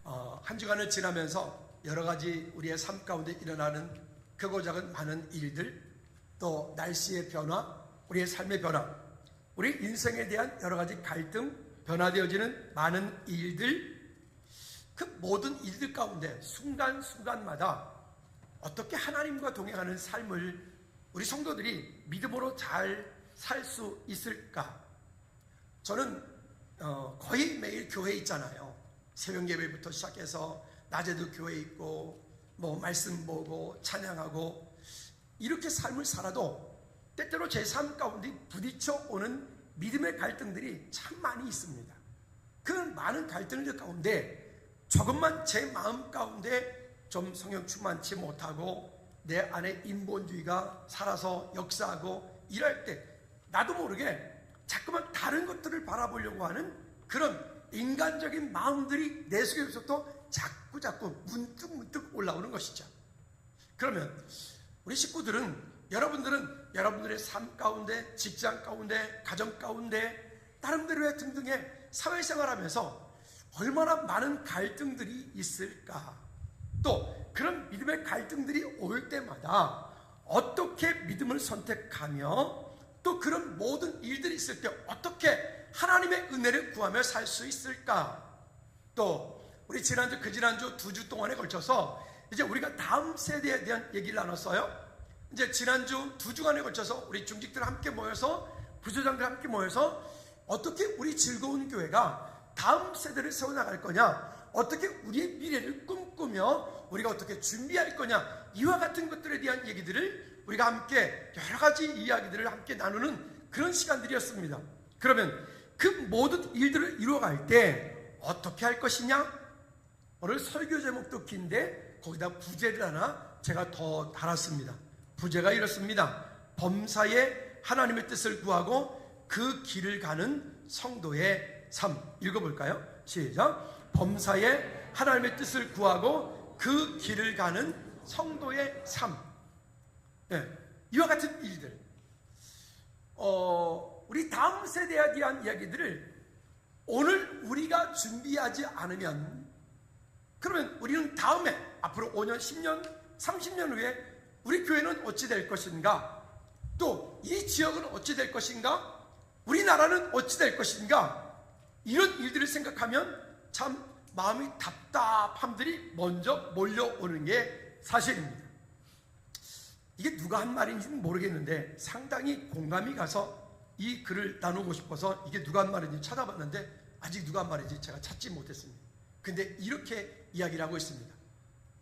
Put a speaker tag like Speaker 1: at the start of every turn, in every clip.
Speaker 1: 한 주간을 지나면서 여러 가지 우리의 삶 가운데 일어나는 크고 작은 많은 일들, 또 날씨의 변화, 우리의 삶의 변화, 우리 인생에 대한 여러 가지 갈등, 변화되어지는 많은 일들, 그 모든 일들 가운데 순간순간마다 어떻게 하나님과 동행하는 삶을 우리 성도들이 믿음으로 잘 살 수 있을까? 저는 거의 매일 교회에 있잖아요. 새벽 예배부터 시작해서 낮에도 교회에 있고 말씀 보고 찬양하고 이렇게 삶을 살아도 때때로 제 삶 가운데 부딪혀 오는 믿음의 갈등들이 참 많이 있습니다. 그 많은 갈등들 가운데 조금만 제 마음 가운데 좀 성령 충만치 못하고 내 안에 인본주의가 살아서 역사하고 이럴 때 나도 모르게 자꾸만 다른 것들을 바라보려고 하는 그런 인간적인 마음들이 내 속에서부터 자꾸 문득 올라오는 것이죠. 그러면 우리 식구들은, 여러분들은 여러분들의 삶 가운데, 직장 가운데, 가정 가운데, 나름대로의 등등의 사회생활하면서 얼마나 많은 갈등들이 있을까? 또 그런 믿음의 갈등들이 올 때마다 어떻게 믿음을 선택하며 또 그런 모든 일들이 있을 때 어떻게 하나님의 은혜를 구하며 살 수 있을까? 또 우리 지난주, 그 지난주 2주 동안에 걸쳐서 이제 우리가 다음 세대에 대한 얘기를 나눴어요. 이제 지난주 2주간에 걸쳐서 우리 중직들 함께 모여서, 부조장들 함께 모여서 어떻게 우리 즐거운 교회가 다음 세대를 세워나갈 거냐, 어떻게 우리의 미래를 꿈꾸며 우리가 어떻게 준비할 거냐, 이와 같은 것들에 대한 얘기들을 우리가 함께 여러 가지 이야기들을 함께 나누는 그런 시간들이었습니다. 그러면 그 모든 일들을 이루어갈 때 어떻게 할 것이냐? 오늘 설교 제목도 긴데 거기다 부제를 하나 제가 더 달았습니다. 부제가 이렇습니다. 범사에 하나님의 뜻을 구하고 그 길을 가는 성도의 삶. 읽어볼까요? 시작. 범사에 하나님의 뜻을 구하고 그 길을 가는 성도의 삶. 네, 이와 같은 일들, 우리 다음 세대에 대한 이야기들을 오늘 우리가 준비하지 않으면, 그러면 우리는 다음에 앞으로 5년, 10년, 30년 후에 우리 교회는 어찌 될 것인가, 또 이 지역은 어찌 될 것인가, 우리나라는 어찌 될 것인가, 이런 일들을 생각하면 참 마음이 답답함들이 먼저 몰려오는 게 사실입니다. 이게 누가 한 말인지는 모르겠는데 상당히 공감이 가서 이 글을 나누고 싶어서 이게 누가 한 말인지 찾아봤는데 아직 누가 한 말인지 제가 찾지 못했습니다. 근데 이렇게 이야기를 하고 있습니다.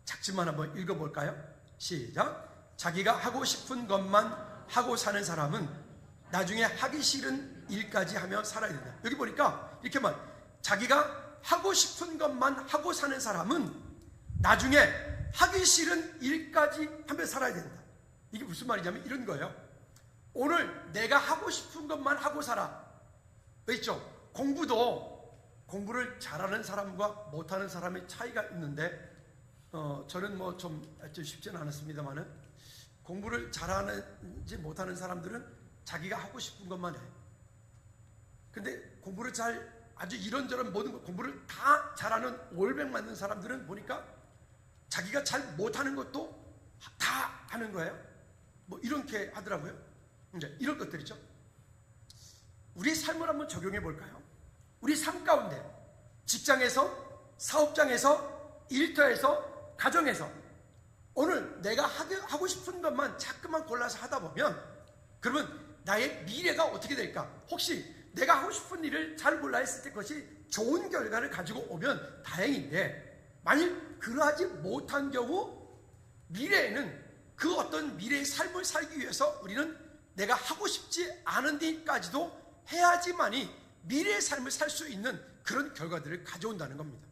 Speaker 1: 작지만 한번 읽어볼까요? 시작. 자기가 하고 싶은 것만 하고 사는 사람은 나중에 하기 싫은 일까지 하며 살아야 된다. 여기 보니까 이렇게 말, 자기가 하고 싶은 것만 하고 사는 사람은 나중에 하기 싫은 일까지 하며 살아야 된다. 이게 무슨 말이냐면 이런 거예요. 오늘 내가 하고 싶은 것만 하고 살아. 왜 있죠? 공부를 잘하는 사람과 못하는 사람의 차이가 있는데 저는 좀 쉽지는 않았습니다만은 공부를 잘하는지 못하는 사람들은 자기가 하고 싶은 것만 해. 근데 공부를 아주 이런저런 모든 공부를 다 잘하는 올백 맞는 사람들은 보니까 자기가 잘 못하는 것도 다 하는 거예요. 이렇게 하더라고요. 이제 이런 것들이죠. 우리의 삶을 한번 적용해 볼까요? 우리 삶 가운데 직장에서, 사업장에서, 일터에서, 가정에서 오늘 내가 하고 싶은 것만 자꾸만 골라서 하다 보면 그러면 나의 미래가 어떻게 될까? 혹시 내가 하고 싶은 일을 잘 골라 했을 때 그것이 좋은 결과를 가지고 오면 다행인데, 만일 그러하지 못한 경우 미래에는 그 어떤 미래의 삶을 살기 위해서 우리는 내가 하고 싶지 않은 일까지도 해야지만이 미래의 삶을 살 수 있는 그런 결과들을 가져온다는 겁니다.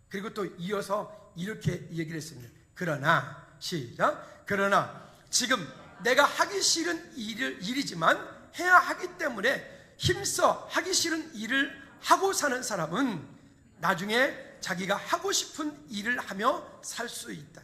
Speaker 1: 그리고 또 이어서 이렇게 얘기를 했습니다. 그러나, 시작. 그러나 지금 내가 하기 싫은 일이지만 해야 하기 때문에 힘써 하기 싫은 일을 하고 사는 사람은 나중에 자기가 하고 싶은 일을 하며 살 수 있다.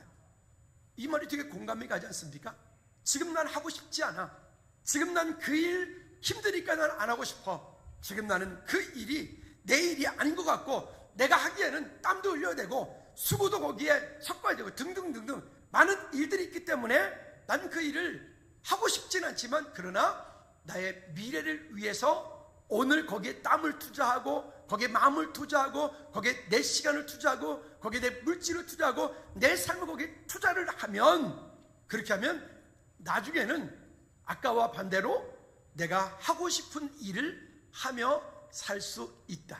Speaker 1: 이 말이 되게 공감이 가지 않습니까? 지금 난 하고 싶지 않아. 지금 난 그 일 힘드니까 난 안 하고 싶어. 지금 나는 그 일이 내 일이 아닌 것 같고 내가 하기에는 땀도 흘려야 되고 수고도 거기에 섞어야 되고 등등등등 많은 일들이 있기 때문에 나는 그 일을 하고 싶진 않지만, 그러나 나의 미래를 위해서 오늘 거기에 땀을 투자하고 거기에 마음을 투자하고 거기에 내 시간을 투자하고 거기에 내 물질을 투자하고 내 삶을 거기에 투자를 하면, 그렇게 하면 나중에는 아까와 반대로 내가 하고 싶은 일을 하며 살 수 있다.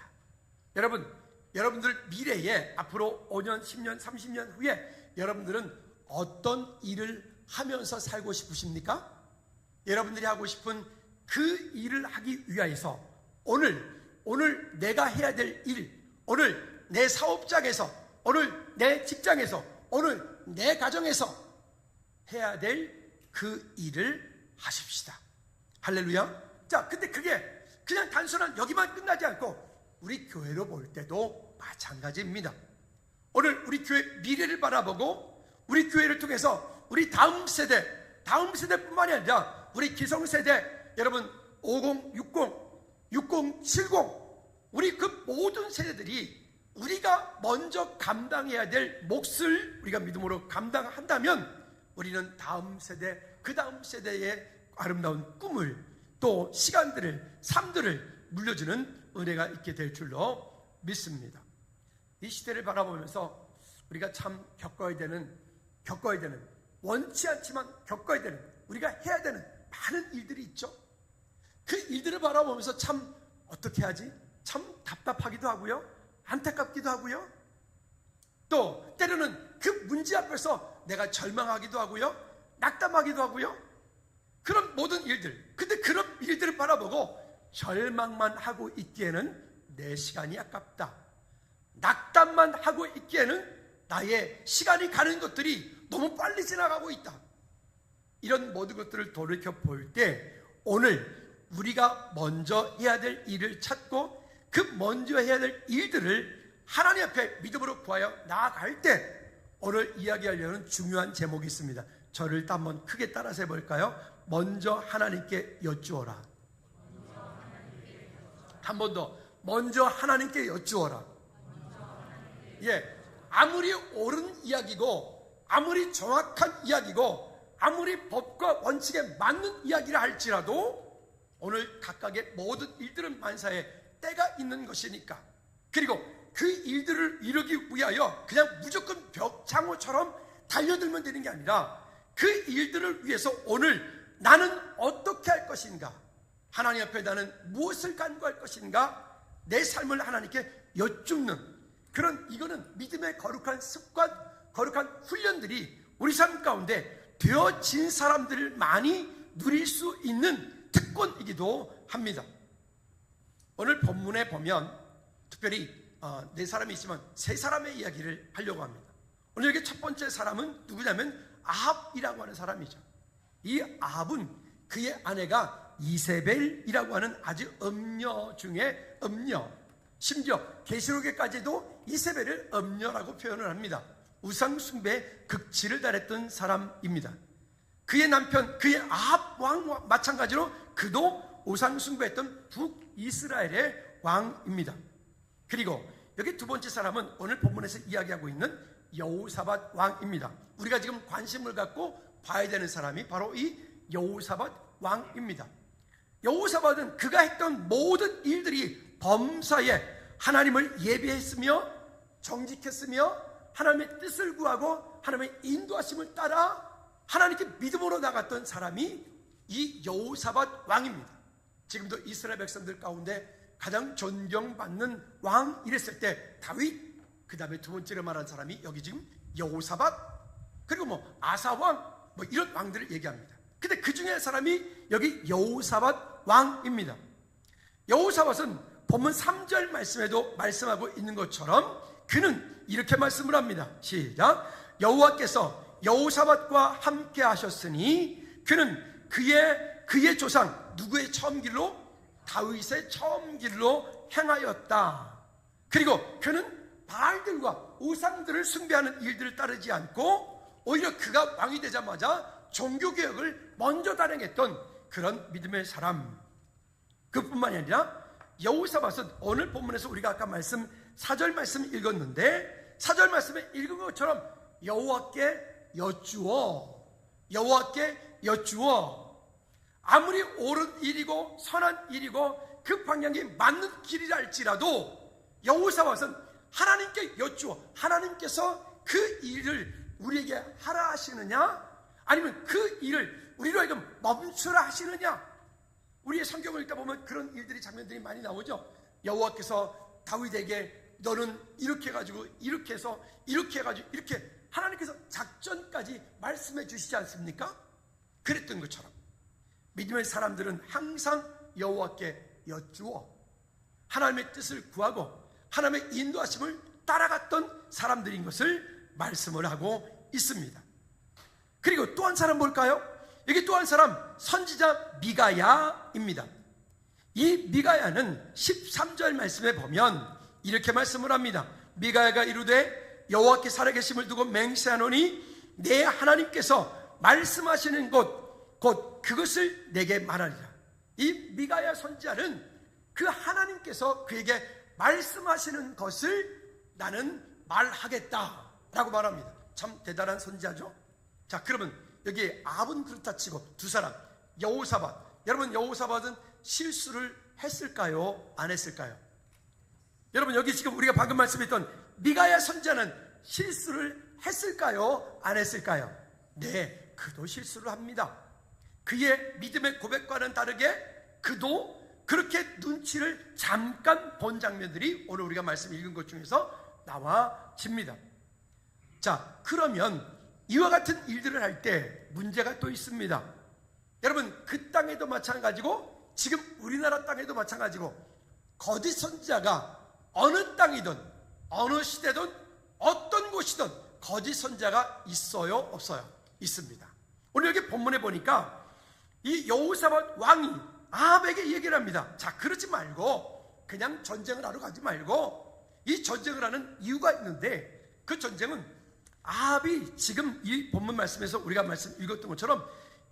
Speaker 1: 여러분들 미래에 앞으로 5년, 10년, 30년 후에 여러분들은 어떤 일을 하면서 살고 싶으십니까? 여러분들이 하고 싶은 그 일을 하기 위하여서 오늘 내가 해야 될 일, 오늘 내 사업장에서, 오늘 내 직장에서, 오늘 내 가정에서 해야 될 그 일을 하십시다. 할렐루야. 자, 근데 그게 그냥 단순한 여기만 끝나지 않고 우리 교회로 볼 때도 마찬가지입니다. 오늘 우리 교회 미래를 바라보고 우리 교회를 통해서 우리 다음 세대뿐만이 아니라 우리 기성세대, 여러분 50, 60, 70 우리 그 모든 세대들이 우리가 먼저 감당해야 될 몫을 우리가 믿음으로 감당한다면 우리는 다음 세대, 그 다음 세대의 아름다운 꿈을, 또 시간들을, 삶들을 물려주는 은혜가 있게 될 줄로 믿습니다. 이 시대를 바라보면서 우리가 참 겪어야 되는, 원치 않지만 겪어야 되는, 우리가 해야 되는 많은 일들이 있죠. 그 일들을 바라보면서 참 어떻게 하지? 참 답답하기도 하고요, 안타깝기도 하고요, 또 때로는 그 문제 앞에서 내가 절망하기도 하고요, 낙담하기도 하고요, 그런 모든 일들. 근데 그런 일들을 바라보고 절망만 하고 있기에는 내 시간이 아깝다, 낙담만 하고 있기에는 나의 시간이 가는 것들이 너무 빨리 지나가고 있다, 이런 모든 것들을 돌이켜 볼 때 오늘 우리가 먼저 해야 될 일을 찾고 그 먼저 해야 될 일들을 하나님 앞에 믿음으로 구하여 나아갈 때 오늘 이야기하려는 중요한 제목이 있습니다. 저를 일단 한번 크게 따라서 해볼까요? 먼저 하나님께 여쭈어라. 한 번 더, 먼저 하나님께 여쭈어라. 예, 아무리 옳은 이야기고 아무리 정확한 이야기고 아무리 법과 원칙에 맞는 이야기를 할지라도 오늘 각각의 모든 일들은 만사에 때가 있는 것이니까, 그리고 그 일들을 이루기 위하여 그냥 무조건 벽장어처럼 달려들면 되는 게 아니라 그 일들을 위해서 오늘 나는 어떻게 할 것인가, 하나님 앞에 나는 무엇을 간구할 것인가, 내 삶을 하나님께 여쭙는 그런, 이거는 믿음의 거룩한 습관, 거룩한 훈련들이 우리 삶 가운데 되어진 사람들을 많이 누릴 수 있는 특권이기도 합니다. 오늘 본문에 보면 특별히 네 사람이 있지만 세 사람의 이야기를 하려고 합니다. 오늘 여기 첫 번째 사람은 누구냐면 아합이라고 하는 사람이죠. 이 아합은 그의 아내가 이세벨이라고 하는 아주 음녀 중에 음녀, 심지어 계시록에까지도 이세벨을 음녀라고 표현을 합니다. 우상숭배의 극치를 달했던 사람입니다. 그의 남편, 그의 아합 왕과 마찬가지로 그도 우상숭배했던 북이스라엘의 왕입니다. 그리고 여기 두 번째 사람은 오늘 본문에서 이야기하고 있는 여호사밧 왕입니다. 우리가 지금 관심을 갖고 봐야 되는 사람이 바로 이 여호사밧 왕입니다. 여호사밧은 그가 했던 모든 일들이 범사에 하나님을 예배했으며 정직했으며 하나님의 뜻을 구하고 하나님의 인도하심을 따라 하나님께 믿음으로 나갔던 사람이 이 여호사밧 왕입니다. 지금도 이스라엘 백성들 가운데 가장 존경받는 왕 이랬을 때 다윗, 그 다음에 두 번째로 말한 사람이 여기 지금 여호사밧, 그리고 아사왕 이런 왕들을 얘기합니다. 근데 그 중에 사람이 여기 여호사밧 왕입니다. 여호사밧은 본문 3절 말씀에도 말씀하고 있는 것처럼 그는 이렇게 말씀을 합니다. 시작. 여호와께서 여호사밧과 함께 하셨으니 그는 그의 조상 누구의 처음 길로? 다윗의 처음 길로 행하였다. 그리고 그는 바알들과 우상들을 숭배하는 일들을 따르지 않고 오히려 그가 왕이 되자마자 종교개혁을 먼저 단행했던 그런 믿음의 사람. 그뿐만이 아니라 여호사밧은 오늘 본문에서 우리가 아까 말씀 4절 말씀 읽었는데 4절 말씀에 읽은 것처럼 여호와께 여쭈어 아무리 옳은 일이고 선한 일이고 그 방향이 맞는 길이라 할지라도 여호사밧은 하나님께 여쭈어 하나님께서 그 일을 우리에게 하라 하시느냐 아니면 그 일을 우리로 하여금 멈추라 하시느냐. 우리의 성경을 읽다 보면 그런 일들이 장면들이 많이 나오죠. 여호와께서 다윗에게 너는 이렇게 해가지고 이렇게 해서 이렇게 해가지고 이렇게 하나님께서 작전까지 말씀해 주시지 않습니까? 그랬던 것처럼 믿음의 사람들은 항상 여호와께 여쭈어 하나님의 뜻을 구하고 하나님의 인도하심을 따라갔던 사람들인 것을 말씀을 하고 있습니다. 그리고 또 한 사람 볼까요? 여기 또 한 사람 선지자 미가야입니다. 이 미가야는 13절 말씀에 보면 이렇게 말씀을 합니다. 미가야가 이르되 여호와께 살아계심을 두고 맹세하노니 내 하나님께서 말씀하시는 곧 그것을 내게 말하리라. 이 미가야 선지자는 그 하나님께서 그에게 말씀하시는 것을 나는 말하겠다라고 말합니다. 참 대단한 선지자죠. 자, 그러면 여기 아합은 그렇다 치고 두 사람 여호사밧, 여러분 여호사밧은 실수를 했을까요? 안 했을까요? 여러분 여기 지금 우리가 방금 말씀했던 미가야 선지자는 실수를 했을까요? 안 했을까요? 네, 그도 실수를 합니다. 그의 믿음의 고백과는 다르게 그도 그렇게 눈치를 잠깐 본 장면들이 오늘 우리가 말씀 읽은 것 중에서 나와집니다. 자, 그러면 이와 같은 일들을 할 때 문제가 또 있습니다. 여러분 그 땅에도 마찬가지고 지금 우리나라 땅에도 마찬가지고 거짓 선지자가 어느 땅이든 어느 시대든 어떤 곳이든 거짓 선지자가 있어요? 없어요? 있습니다. 오늘 여기 본문에 보니까 이 여호사밧 왕이 아합에게 얘기를 합니다. 자, 그러지 말고 그냥 전쟁을 하러 가지 말고 이 전쟁을 하는 이유가 있는데 그 전쟁은 아합이 지금 이 본문 말씀에서 우리가 말씀 읽었던 것처럼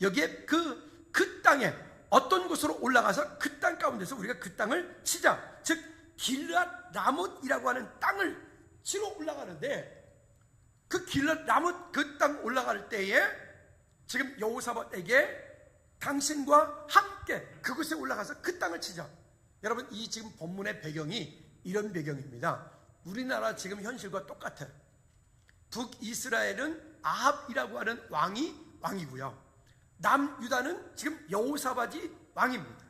Speaker 1: 여기에 그 땅에 어떤 곳으로 올라가서 그 땅 가운데서 우리가 그 땅을 치자. 즉 길랏 라못이라고 하는 땅을 치러 올라가는데 그 길랏 라못 그 땅 올라갈 때에 지금 여호사밧에게 당신과 함께 그곳에 올라가서 그 땅을 치자. 여러분 이 지금 본문의 배경이 이런 배경입니다. 우리나라 지금 현실과 똑같아요. 북이스라엘은 아합이라고 하는 왕이고요. 남유다는 지금 여호사밧이 왕입니다.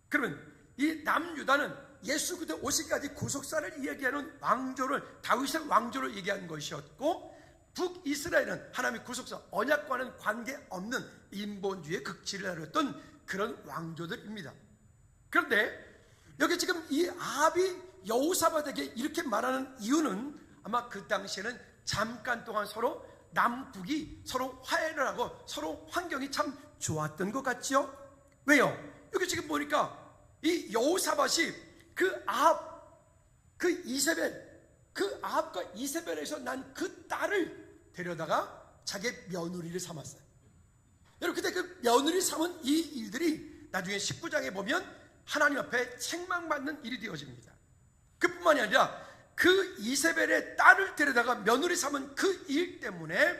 Speaker 1: 그러면 이 남유다는 예수 그리스도 오시기까지 구속사를 이야기하는 왕조를 다윗의 왕조를 얘기한 것이었고 북이스라엘은 하나님의 구속사 언약과는 관계없는 인본주의의 극치를 하렸던 그런 왕조들입니다. 그런데 여기 지금 이 아합이 여호사밧에게 이렇게 말하는 이유는 아마 그 당시에는 잠깐 동안 서로 남북이 서로 화해를 하고 서로 환경이 참 좋았던 것 같죠? 왜요? 여기 지금 보니까 이 여호사밧이 그 아합, 그 이세벨, 그 아합과 이세벨에서 난 그 딸을 데려다가 자기의 며느리를 삼았어요. 여러분 그때 그 며느리 삼은 이 일들이 나중에 19장에 보면 하나님 앞에 책망받는 일이 되어집니다. 그뿐만이 아니라 그 이세벨의 딸을 데려다가 며느리 삼은 그 일 때문에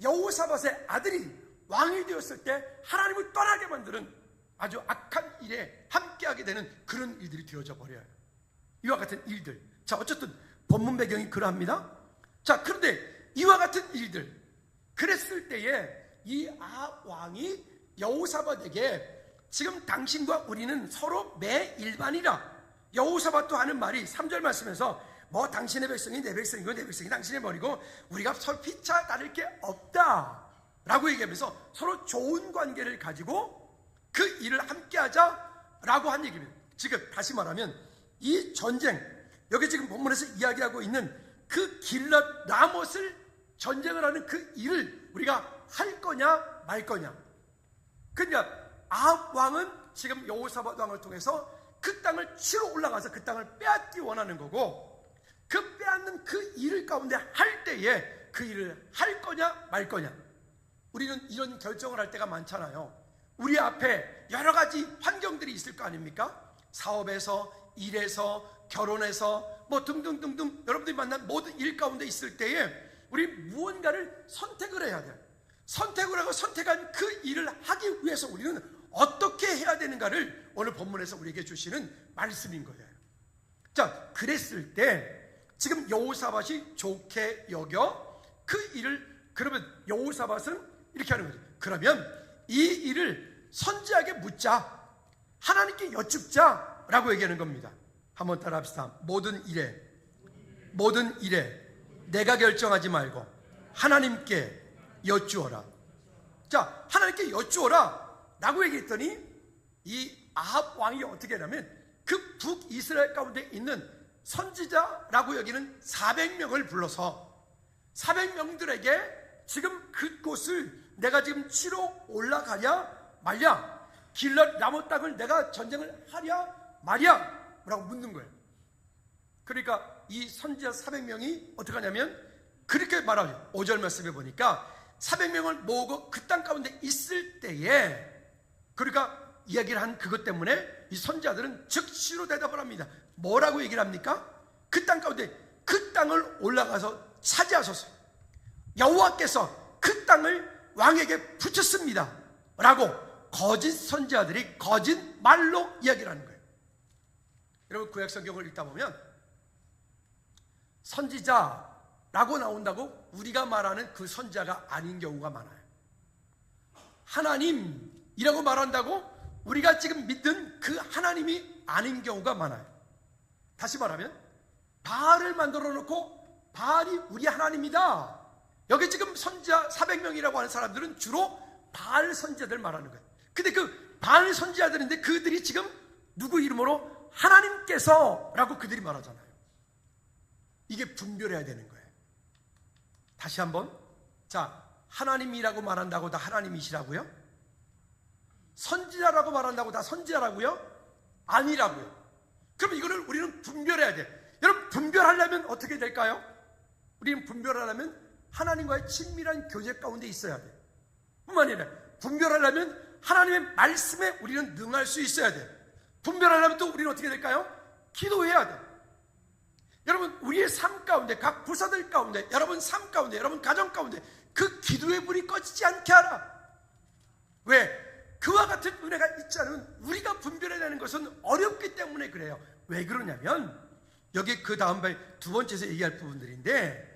Speaker 1: 여호사밧의 아들이 왕이 되었을 때 하나님을 떠나게 만드는 아주 악한 일에 함께하게 되는 그런 일들이 되어져 버려요. 이와 같은 일들. 자, 어쨌든 본문 배경이 그러합니다. 자, 그런데 이와 같은 일들 그랬을 때에 이 아합 왕이 여호사밧에게 지금 당신과 우리는 서로 매일반이라. 여호사밧도 하는 말이 3절 말씀에서 뭐 당신의 백성이 내 백성이고 내 백성이 당신의 머리고 우리가 서로 피차 다를 게 없다 라고 얘기하면서 서로 좋은 관계를 가지고 그 일을 함께 하자라고 한 얘기입니다. 지금 다시 말하면 이 전쟁, 여기 지금 본문에서 이야기하고 있는 그 길랏 라못을 전쟁을 하는 그 일을 우리가 할 거냐 말 거냐. 그러니까 아합 왕은 지금 여호사밧 왕을 통해서 그 땅을 치러 올라가서 그 땅을 빼앗기 원하는 거고, 그 빼앗는 그 일을 가운데 할 때에 그 일을 할 거냐 말 거냐. 우리는 이런 결정을 할 때가 많잖아요. 우리 앞에 여러 가지 환경들이 있을 거 아닙니까? 사업에서, 일에서, 결혼에서, 뭐 등등등등 여러분들이 만난 모든 일 가운데 있을 때에 우리 무언가를 선택을 해야 돼요. 선택을 하고 선택한 그 일을 하기 위해서 우리는 어떻게 해야 되는가를 오늘 본문에서 우리에게 주시는 말씀인 거예요. 자, 그랬을 때 지금 여호사밧이 좋게 여겨 그 일을, 그러면 여호사밧은 이렇게 하는 거죠. 그러면 이 일을 선지자에게 묻자, 하나님께 여쭙자 라고 얘기하는 겁니다. 한번 따라 합시다. 모든 일에 내가 결정하지 말고 하나님께 여쭈어라. 자, 하나님께 여쭈어라 라고 얘기했더니 이 아합 왕이 어떻게 하냐면 그 북이스라엘 가운데 있는 선지자라고 여기는 400명을 불러서 400명들에게 지금 그곳을 내가 지금 치러 올라가냐 말냐, 길랏 라못 땅을 내가 전쟁을 하랴 말랴 라고 묻는 거예요. 그러니까 이 선지자 400명이 어떻게 하냐면 그렇게 말하죠. 5절 말씀에 보니까 400명을 모으고 그 땅 가운데 있을 때에, 그러니까 이야기를 한 그것 때문에 이 선지자들은 즉시로 대답을 합니다. 뭐라고 얘기를 합니까? 그 땅 가운데 그 땅을 올라가서 차지하소서. 여호와께서 그 땅을 왕에게 붙였습니다 라고 거짓 선지자들이 거짓 말로 이야기를 하는 거예요. 여러분, 구약 성경을 읽다 보면 선지자라고 나온다고 우리가 말하는 그 선지자가 아닌 경우가 많아요. 하나님이라고 말한다고 우리가 지금 믿는 그 하나님이 아닌 경우가 많아요. 다시 말하면 바알을 만들어 놓고 바알이 우리 하나님이다. 여기 지금 선지자 400명이라고 하는 사람들은 주로 바알 선지자들 말하는 거예요. 근데 그 바알 선지자들인데 그들이 지금 누구 이름으로? 하나님께서 라고 그들이 말하잖아요. 이게 분별해야 되는 거예요. 다시 한번. 자, 하나님이라고 말한다고 다 하나님이시라고요? 선지자라고 말한다고 다 선지자라고요? 아니라고요. 그럼 이거를 우리는 분별해야 돼. 여러분, 분별하려면 어떻게 될까요? 우리는 분별하려면 하나님과의 친밀한 교제 가운데 있어야 돼. 뿐만 아니라 분별하려면 하나님의 말씀에 우리는 능할 수 있어야 돼. 분별하려면 또 우리는 어떻게 될까요? 기도해야 돼. 여러분, 우리의 삶 가운데, 각 부서들 가운데, 여러분 삶 가운데, 여러분 가정 가운데 그 기도의 불이 꺼지지 않게 하라. 왜? 그와 같은 은혜가 있지 않으면 우리가 분별해내는 것은 어렵기 때문에 그래요. 왜 그러냐면 여기 그 다음 두 번째에서 얘기할 부분들인데,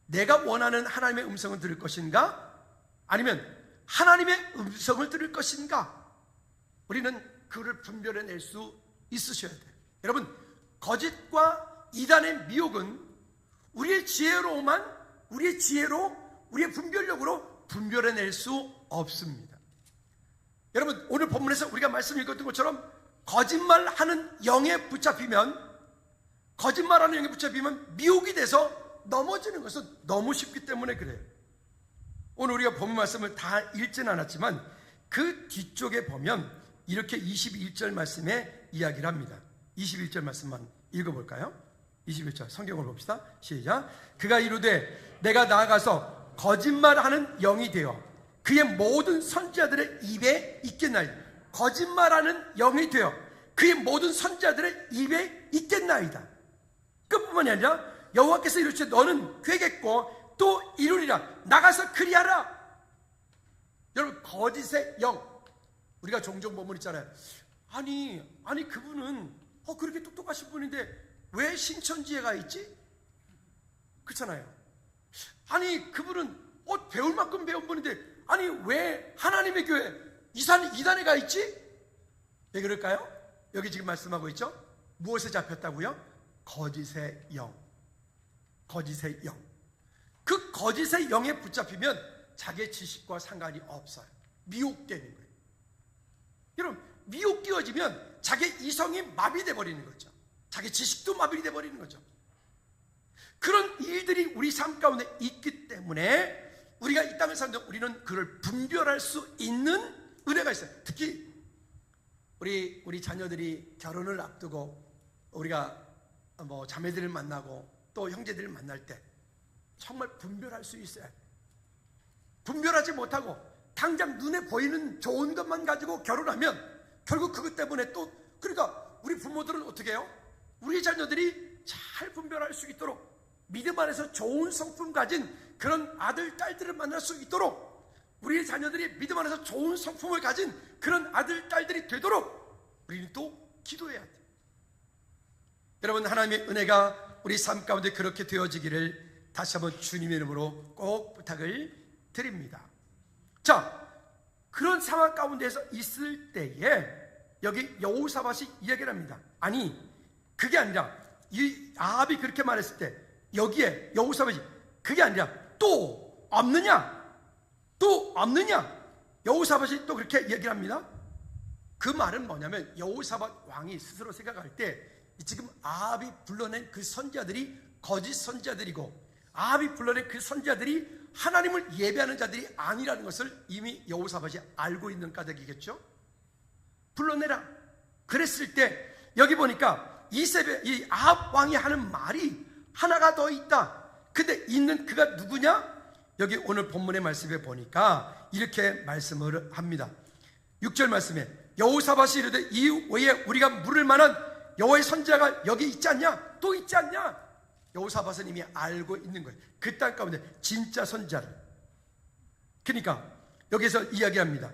Speaker 1: 내가 원하는 하나님의 음성을 들을 것인가? 아니면 하나님의 음성을 들을 것인가? 우리는 그를 분별해낼 수 있으셔야 돼요. 여러분, 거짓과 이단의 미혹은 우리의 지혜로, 우리의 분별력으로 분별해낼 수 없습니다. 여러분, 오늘 본문에서 우리가 말씀 읽었던 것처럼 거짓말하는 영에 붙잡히면 미혹이 돼서 넘어지는 것은 너무 쉽기 때문에 그래요. 오늘 우리가 본문 말씀을 다 읽지는 않았지만 그 뒤쪽에 보면 이렇게 21절 말씀에 이야기를 합니다. 21절 말씀만 읽어볼까요? 21절 성경을 봅시다. 시작. 그가 이르되 내가 나아가서 거짓말하는 영이 되어 그의 모든 선지자들의 입에 있겠나이다. 거짓말하는 영이 되어 그의 모든 선지자들의 입에 있겠나이다. 그뿐만이 아니라 여호와께서 이르시되 너는 되겠고 또 이루리라. 나가서 그리하라. 여러분, 거짓의 영, 우리가 종종 보면 있잖아요. 아니 그분은 그렇게 똑똑하신 분인데 왜 신천지에 가 있지? 그렇잖아요. 아니 그분은 배울 만큼 배운 분인데 아니 왜 하나님의 교회 이단에 가 있지? 왜 그럴까요? 여기 지금 말씀하고 있죠. 무엇에 잡혔다고요? 거짓의 영. 거짓의 영. 그 거짓의 영에 붙잡히면 자기의 지식과 상관이 없어요. 미혹되는 거예요. 여러분, 미혹 끼워지면 자기의 이성이 마비돼 버리는 거죠. 자기 지식도 마비돼 버리는 거죠. 그런 일들이 우리 삶 가운데 있기 때문에 우리가 이 땅을 사는데 우리는 그를 분별할 수 있는 은혜가 있어요. 특히 우리 자녀들이 결혼을 앞두고 우리가 자매들을 만나고 또 형제들을 만날 때 정말 분별할 수 있어요. 분별하지 못하고 당장 눈에 보이는 좋은 것만 가지고 결혼하면 결국 그것 때문에 또, 그러니까 우리 부모들은 어떻게 해요? 우리 자녀들이 잘 분별할 수 있도록, 믿음 안에서 좋은 성품 가진 그런 아들, 딸들을 만날 수 있도록, 우리 자녀들이 믿음 안에서 좋은 성품을 가진 그런 아들, 딸들이 되도록 우리는 또 기도해야 돼요. 여러분, 하나님의 은혜가 우리 삶 가운데 그렇게 되어지기를 다시 한번 주님의 이름으로 꼭 부탁을 드립니다. 자, 그런 상황 가운데서 있을 때에 여기 여호사밧이 이야기를 합니다. 아니, 그게 아니라 이 아합이 그렇게 말했을 때 여기에 여호사밧이 그게 아니라 또 없느냐? 또 없느냐? 여호사밧이 또 그렇게 얘기를 합니다. 그 말은 뭐냐면 여호사밧 왕이 스스로 생각할 때 지금 아합이 불러낸 그 선지자들이 거짓 선지자들이고 아합이 불러낸 그 선지자들이 하나님을 예배하는 자들이 아니라는 것을 이미 여호사밧이 알고 있는 까닭이겠죠. 불러내라. 그랬을 때 여기 보니까 이 아합 왕이 하는 말이 하나가 더 있다. 근데 있는 그가 누구냐? 여기 오늘 본문의 말씀에 보니까 이렇게 말씀을 합니다. 6절 말씀에 여호사밧이 이르되 이 외에 우리가 물을 만한 여호와의 선지자가 여기 있지 않냐? 또 있지 않냐? 여호사밧은 이미 알고 있는 거예요. 그 땅 가운데 진짜 선지자를. 그러니까 여기서 이야기합니다.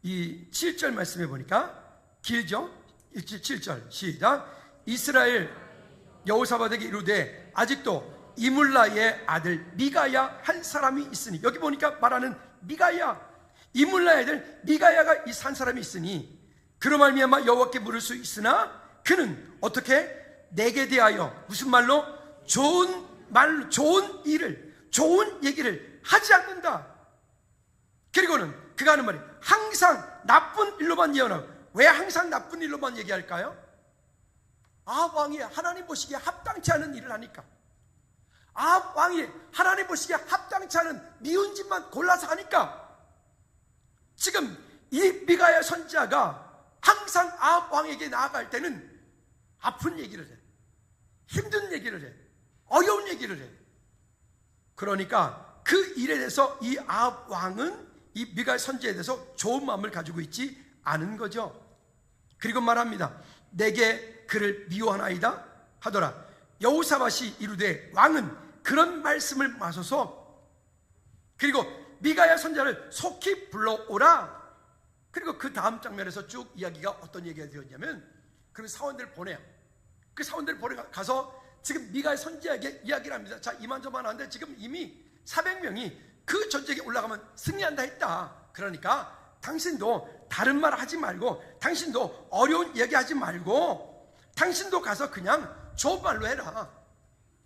Speaker 1: 이 7절 말씀에 보니까 길죠? 7절 시작. 이스라엘 여호사밧에게 이르되 아직도 이물라의 아들 미가야 한 사람이 있으니, 여기 보니까 말하는 미가야, 이물라의 아들 미가야가 이 한 사람이 있으니 그로 말미암아 여호와께 물을 수 있으나 그는 어떻게 내게 대하여 무슨 말로 좋은 말로 좋은 일을 좋은 얘기를 하지 않는다. 그리고는 그가 하는 말이 항상 나쁜 일로만 예언하고. 왜 항상 나쁜 일로만 얘기할까요? 아합 왕이 하나님 보시기에 합당치 않은 일을 하니까. 아합 왕이 하나님 보시기에 합당치 않은 미운 짓만 골라서 하니까. 지금 이 미가야 선지자가 항상 아합 왕에게 나아갈 때는 아픈 얘기를 해, 힘든 얘기를 해, 어려운 얘기를 해. 그러니까 그 일에 대해서 이 아합 왕은 이 미가야 선지자에 대해서 좋은 마음을 가지고 있지 않은 거죠. 그리고 말합니다. 내게 그를 미워하나이다 하더라. 여호사밧이 이르되 왕은 그런 말씀을 마소서. 그리고 미가야 선지자를 속히 불러오라. 그리고 그 다음 장면에서 쭉 이야기가 어떤 얘기가 되었냐면, 그럼 사원들을 보내요. 그 사원들을 보내가서 지금 미가야 선지자에게 이야기를 합니다. 자, 이만저만 하는데 지금 이미 400명이 그 전쟁에 올라가면 승리한다 했다. 그러니까 당신도 다른 말 하지 말고, 당신도 어려운 이야기 하지 말고, 당신도 가서 그냥 좋은 말로 해라.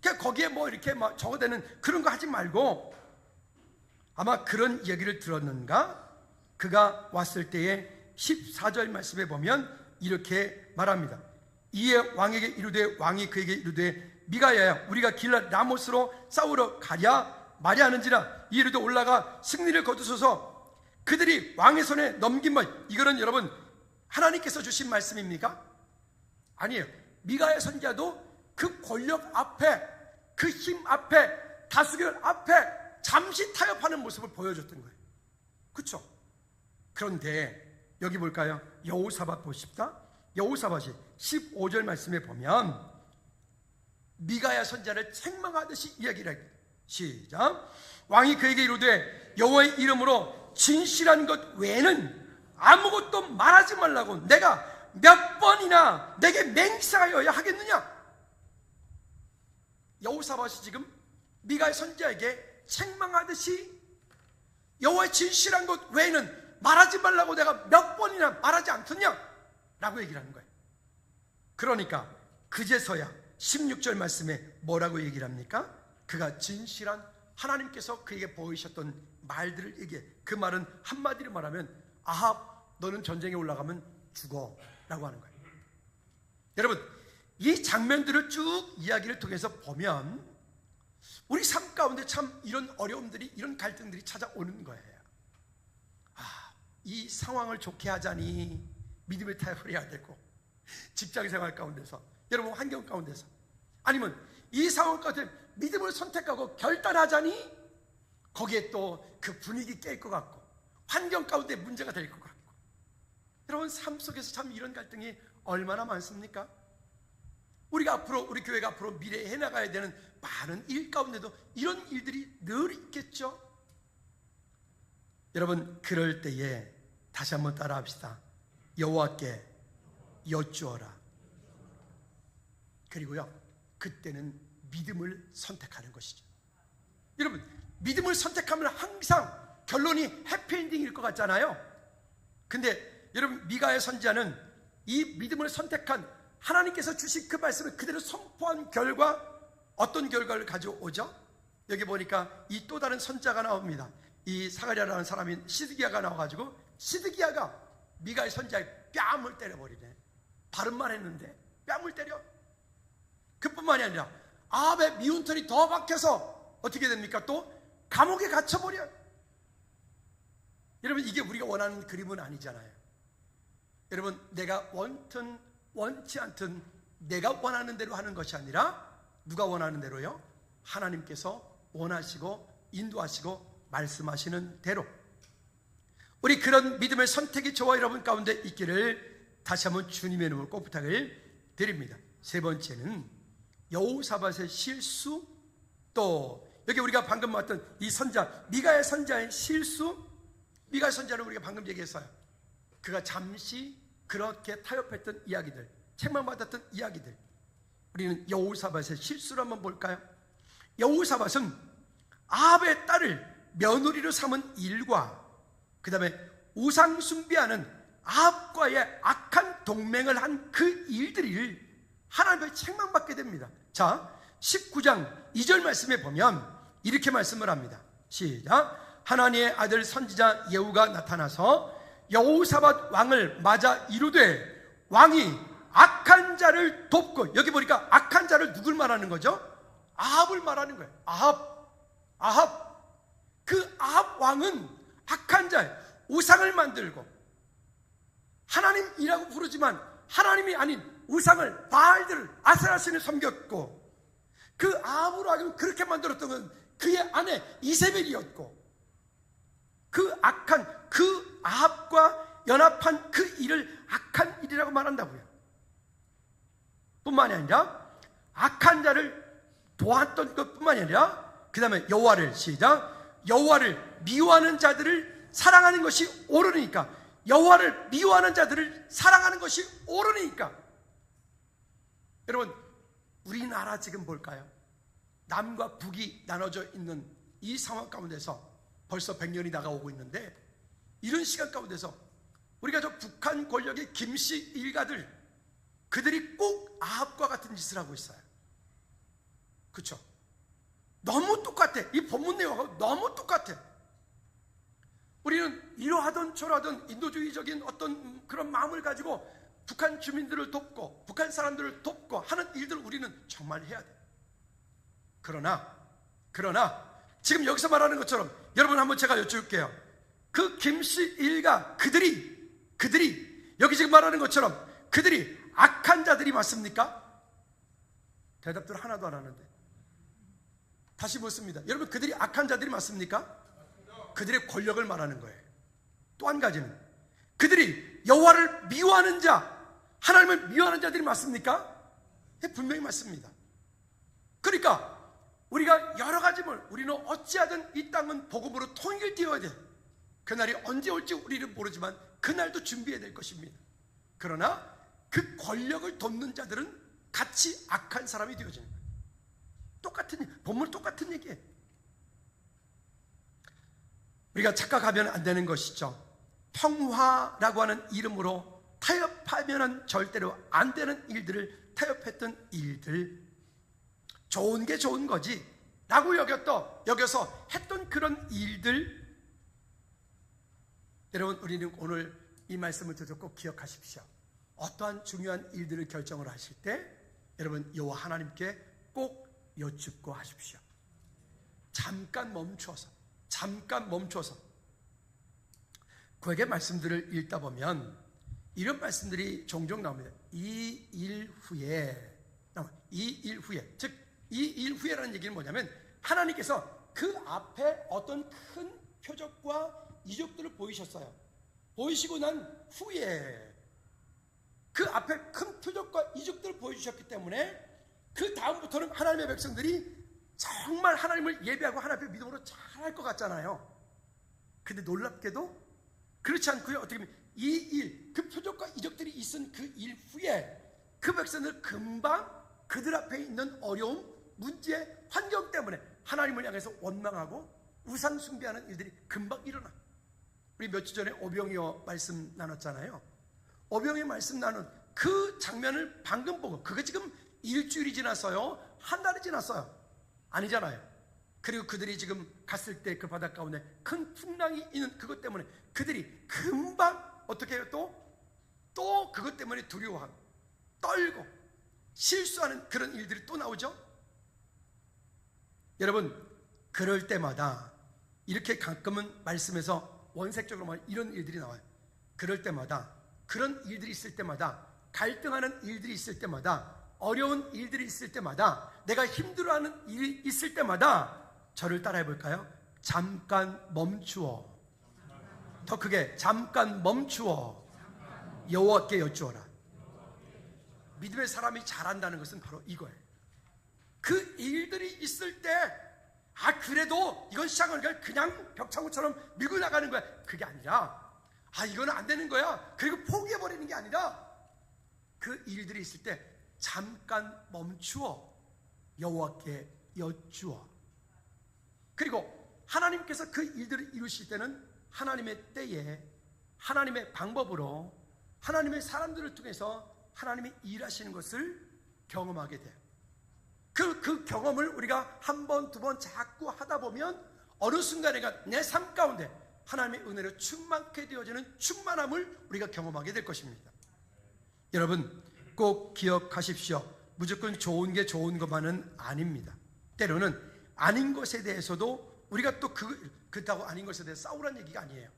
Speaker 1: 그냥 거기에 뭐 이렇게 막 적어대는 그런 거 하지 말고. 아마 그런 얘기를 들었는가? 그가 왔을 때에 14절 말씀에 보면 이렇게 말합니다. 이에 왕에게 이르되 왕이 그에게 이르되 미가야야 우리가 길랏 라못으로 싸우러 가랴 말이하는지라. 이르되 올라가 승리를 거두소서. 그들이 왕의 손에 넘긴 말, 이거는 여러분 하나님께서 주신 말씀입니까? 아니에요. 미가야 선지자도 그 권력 앞에, 그 힘 앞에, 다수결 앞에 잠시 타협하는 모습을 보여줬던 거예요. 그렇죠? 그런데 여기 볼까요? 여호사밧 보십시다. 여호사밧이 15절 말씀에 보면 미가야 선지자를 책망하듯이 이야기를 합니다. 시작. 왕이 그에게 이르되 여호와의 이름으로 진실한 것 외에는 아무것도 말하지 말라고 내가 몇 번이나 내게 맹세하여야 하겠느냐. 여호사밧이 지금 미가야 선지자에게 책망하듯이 여호와의 진실한 것 외에는 말하지 말라고 내가 몇 번이나 말하지 않겠냐 라고 얘기를 하는 거예요. 그러니까 그제서야 16절 말씀에 뭐라고 얘기를 합니까? 그가 진실한 하나님께서 그에게 보이셨던 말들을 얘기해. 그 말은 한마디로 말하면 아합 너는 전쟁에 올라가면 죽어 라고 하는 거예요. 여러분, 이 장면들을 쭉 이야기를 통해서 보면 우리 삶 가운데 참 이런 어려움들이, 이런 갈등들이 찾아오는 거예요. 이 상황을 좋게 하자니 믿음의 타협을 해야 되고, 직장생활 가운데서, 여러분 환경 가운데서, 아니면 이 상황 가운데 믿음을 선택하고 결단하자니 거기에 또 그 분위기 깰 것 같고, 환경 가운데 문제가 될 것 같고. 여러분 삶 속에서 참 이런 갈등이 얼마나 많습니까? 우리가 앞으로, 우리 교회가 앞으로 미래에 해나가야 되는 많은 일 가운데도 이런 일들이 늘 있겠죠. 여러분, 그럴 때에 다시 한번 따라합시다. 여호와께 여쭈어라. 그리고요, 그때는 믿음을 선택하는 것이죠. 여러분, 믿음을 선택하면 항상 결론이 해피엔딩일 것 같잖아요. 근데 여러분, 미가의 선지자는 이 믿음을 선택한 하나님께서 주신 그 말씀을 그대로 선포한 결과 어떤 결과를 가져오죠? 여기 보니까 이 또 다른 선지자가 나옵니다. 이 사가랴라는 사람인 시드기야가 나와가지고 시드기야가 미가의 선지자의 뺨을 때려버리네. 바른 말 했는데 뺨을 때려. 그뿐만이 아니라 아합의 미운 털이 더 박혀서 어떻게 됩니까? 또 감옥에 갇혀버려. 여러분, 이게 우리가 원하는 그림은 아니잖아요. 여러분, 내가 원튼 원치 않든 내가 원하는 대로 하는 것이 아니라 누가 원하는 대로요? 하나님께서 원하시고 인도하시고 말씀하시는 대로. 우리 그런 믿음의 선택이 저와 여러분 가운데 있기를 다시 한번 주님의 이름으로 꼭 부탁을 드립니다. 세 번째는 여호사밧의 실수, 또 여기 우리가 방금 봤던 이 선자 미가의 선자의 실수. 미가의 선자는 우리가 방금 얘기했어요. 그가 잠시 그렇게 타협했던 이야기들, 책망받았던 이야기들. 우리는 여호사밧의 실수를 한번 볼까요? 여호사밧은 아합의 딸을 며느리로 삼은 일과 그 다음에 우상 숭배하는 아합과의 악한 동맹을 한 그 일들이 하나님의 책망받게 됩니다. 자, 19장 2절 말씀에 보면 이렇게 말씀을 합니다. 시작. 하나님의 아들 선지자 예후가 나타나서 여호사밧 왕을 맞아 이르되 왕이 악한 자를 돕고, 여기 보니까 악한 자를 누굴 말하는 거죠? 아합을 말하는 거예요. 아합. 그 아합 왕은 악한 자, 우상을 만들고 하나님이라고 부르지만 하나님이 아닌 우상을, 바알들을, 아세라신을 섬겼고, 그 아합으로 하여금 그렇게 만들었던 건 그의 아내 이세벨이었고, 그 악한, 그 아합과 연합한 그 일을 악한 일이라고 말한다고요. 뿐만이 아니라 악한 자를 도왔던 것뿐만이 아니라 그 다음에 여호와를, 시작, 여호와를 미워하는 자들을 사랑하는 것이 옳으니까, 여호와를 미워하는 자들을 사랑하는 것이 옳으니까. 여러분, 우리나라 지금 볼까요? 남과 북이 나눠져 있는 이 상황 가운데서 벌써 100년이 다가오고 있는데, 이런 시간 가운데서 우리가 저 북한 권력의 김씨 일가들, 그들이 꼭 아합과 같은 짓을 하고 있어요. 그렇죠? 너무 똑같아. 이 본문 내용하고 너무 똑같아. 우리는 이러하던 저러하던 인도주의적인 어떤 그런 마음을 가지고 북한 주민들을 돕고 북한 사람들을 돕고 하는 일들을 우리는 정말 해야 돼. 그러나 지금 여기서 말하는 것처럼, 여러분 한번 제가 여쭤볼게요. 그 김씨 일가, 그들이 여기 지금 말하는 것처럼 그들이 악한 자들이 맞습니까? 대답들 하나도 안 하는데. 다시 묻습니다. 여러분, 그들이 악한 자들이 맞습니까? 그들의 권력을 말하는 거예요. 또 한 가지는 그들이 여호와를 미워하는 자, 하나님을 미워하는 자들이 맞습니까? 네, 분명히 맞습니다. 그러니까 우리가 여러 가지 우리는 어찌하든 이 땅은 복음으로 통일되어야 돼. 그날이 언제 올지 우리는 모르지만 그날도 준비해야 될 것입니다. 그러나 그 권력을 돕는 자들은 같이 악한 사람이 되어지는 거예요. 똑같은, 본문 똑같은 얘기예요. 우리가 착각하면 안 되는 것이죠. 평화라고 하는 이름으로 타협하면 절대로 안 되는 일들을 타협했던 일들, 좋은 게 좋은 거지 라고 여겨서 했던 그런 일들, 여러분, 우리는 오늘 이 말씀을 듣고 꼭 기억하십시오. 어떠한 중요한 일들을 결정을 하실 때 여러분, 여호와 하나님께 꼭 여쭙고 하십시오. 잠깐 멈춰서 그에게 말씀들을 읽다 보면 이런 말씀들이 종종 나옵니다. 이 일 후에, 즉 이 일 후에라는 얘기는 뭐냐면, 하나님께서 그 앞에 어떤 큰 표적과 이적들을 보이셨어요. 보이시고 난 후에 그 앞에 큰 표적과 이적들을 보여주셨기 때문에 그 다음부터는 하나님의 백성들이 정말 하나님을 예배하고 하나님 앞에 믿음으로 잘할 것 같잖아요. 근데 놀랍게도 그렇지 않고요. 어떻게 보면 이 일, 그 표적과 이적들이 있은 그 일 후에 그 백성들 금방 그들 앞에 있는 어려움, 문제, 환경 때문에 하나님을 향해서 원망하고 우상 숭배하는 일들이 금방 일어나. 우리 며칠 전에 오병이어 말씀 나눴잖아요. 오병이어 말씀 나눈 그 장면을 방금 보고, 그거 지금 일주일이 지났어요? 한 달이 지났어요? 아니잖아요. 그리고 그들이 지금 갔을 때 그 바닷 가운데 큰 풍랑이 있는 그것 때문에 그들이 금방 어떻게 해요? 또 그것 때문에 두려워하고 떨고 실수하는 그런 일들이 또 나오죠. 여러분, 그럴 때마다 이렇게 가끔은 말씀에서 원색적으로 말 이런 일들이 나와요. 그럴 때마다, 그런 일들이 있을 때마다, 갈등하는 일들이 있을 때마다, 어려운 일들이 있을 때마다, 내가 힘들어하는 일이 있을 때마다 저를 따라해 볼까요? 잠깐 멈추어. 더 크게, 잠깐 멈추어 여호와께 여쭈어라. 믿음의 사람이 잘한다는 것은 바로 이거예요. 그 일들이 있을 때 그래도 이건 시작하니까 그냥 벽창호처럼 밀고 나가는 거야. 그게 아니라 이거는 안 되는 거야. 그리고 포기해버리는 게 아니라 그 일들이 있을 때 잠깐 멈추어 여호와께 여쭈어. 그리고 하나님께서 그 일들을 이루실 때는 하나님의 때에, 하나님의 방법으로, 하나님의 사람들을 통해서 하나님이 일하시는 것을 경험하게 돼요. 그 경험을 우리가 한 번, 두 번 자꾸 하다 보면 어느 순간에가 내 삶 가운데 하나님의 은혜로 충만케 되어지는 충만함을 우리가 경험하게 될 것입니다. 여러분, 꼭 기억하십시오. 무조건 좋은 게 좋은 것만은 아닙니다. 때로는 아닌 것에 대해서도 우리가 또 그렇다고 아닌 것에 대해서 싸우란 얘기가 아니에요.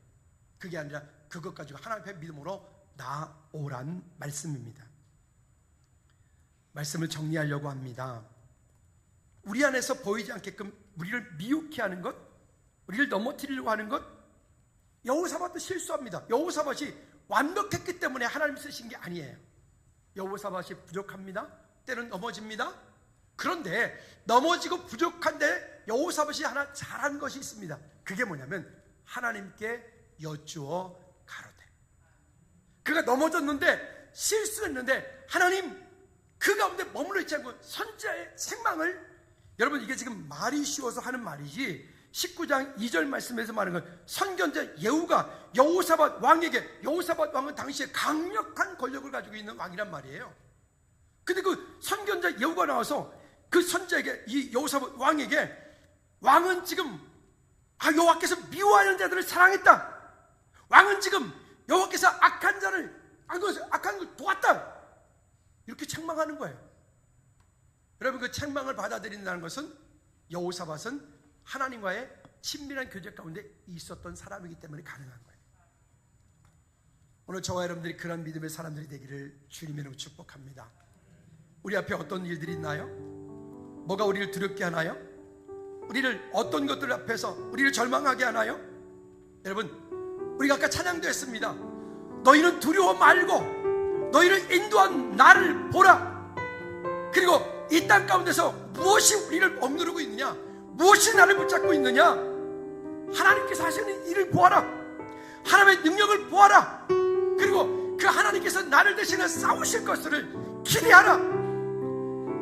Speaker 1: 그게 아니라 그것 가지고 하나님 앞에 믿음으로 나오란 말씀입니다. 말씀을 정리하려고 합니다. 우리 안에서 보이지 않게끔 우리를 미혹해 하는 것, 우리를 넘어뜨리려고 하는 것, 여호사밧도 실수합니다. 여호사밧이 완벽했기 때문에 하나님 쓰신 게 아니에요. 여호사밧이 부족합니다. 때는 넘어집니다. 그런데 넘어지고 부족한데 여호사밧이 하나 잘한 것이 있습니다. 그게 뭐냐면 하나님께 여쭈어 가로되. 그가 넘어졌는데, 실수했는데 하나님 그 가운데 머물러 있지 않고 선지자의 생망을, 여러분 이게 지금 말이 쉬워서 하는 말이지 19장 2절 말씀에서 말하는 건 선견자 예후가 여호사밧 왕에게, 여호사밧 왕은 당시에 강력한 권력을 가지고 있는 왕이란 말이에요. 근데 그 선견자 예후가 나와서 그 선지자에게, 이 여호사밧 왕에게, 왕은 지금 여호와께서 미워하는 자들을 사랑했다. 왕은 지금 여호와께서 악한 걸 도왔다. 이렇게 책망하는 거예요. 여러분, 그 책망을 받아들인다는 것은 여호사밧은 하나님과의 친밀한 교제 가운데 있었던 사람이기 때문에 가능한 거예요. 오늘 저와 여러분들이 그런 믿음의 사람들이 되기를 주님의 이름으로 축복합니다. 우리 앞에 어떤 일들이 있나요? 뭐가 우리를 두렵게 하나요? 우리를 어떤 것들 앞에서 우리를 절망하게 하나요? 여러분, 우리가 아까 찬양도 했습니다. 너희는 두려워 말고 너희를 인도한 나를 보라. 그리고 이 땅 가운데서 무엇이 우리를 억누르고 있느냐, 무엇이 나를 붙잡고 있느냐, 하나님께서 하시는 일을 보아라. 하나님의 능력을 보아라. 그리고 그 하나님께서 나를 대신해 싸우실 것을 기대하라.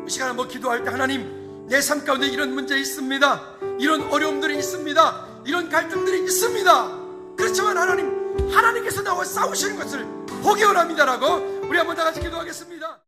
Speaker 1: 이 시간에 기도할 때, 하나님, 내 삶 가운데 이런 문제 있습니다. 이런 어려움들이 있습니다. 이런 갈등들이 있습니다. 그렇지만 하나님께서 나와 싸우시는 것을 보기 원합니다라고 우리 한번 다 같이 기도하겠습니다.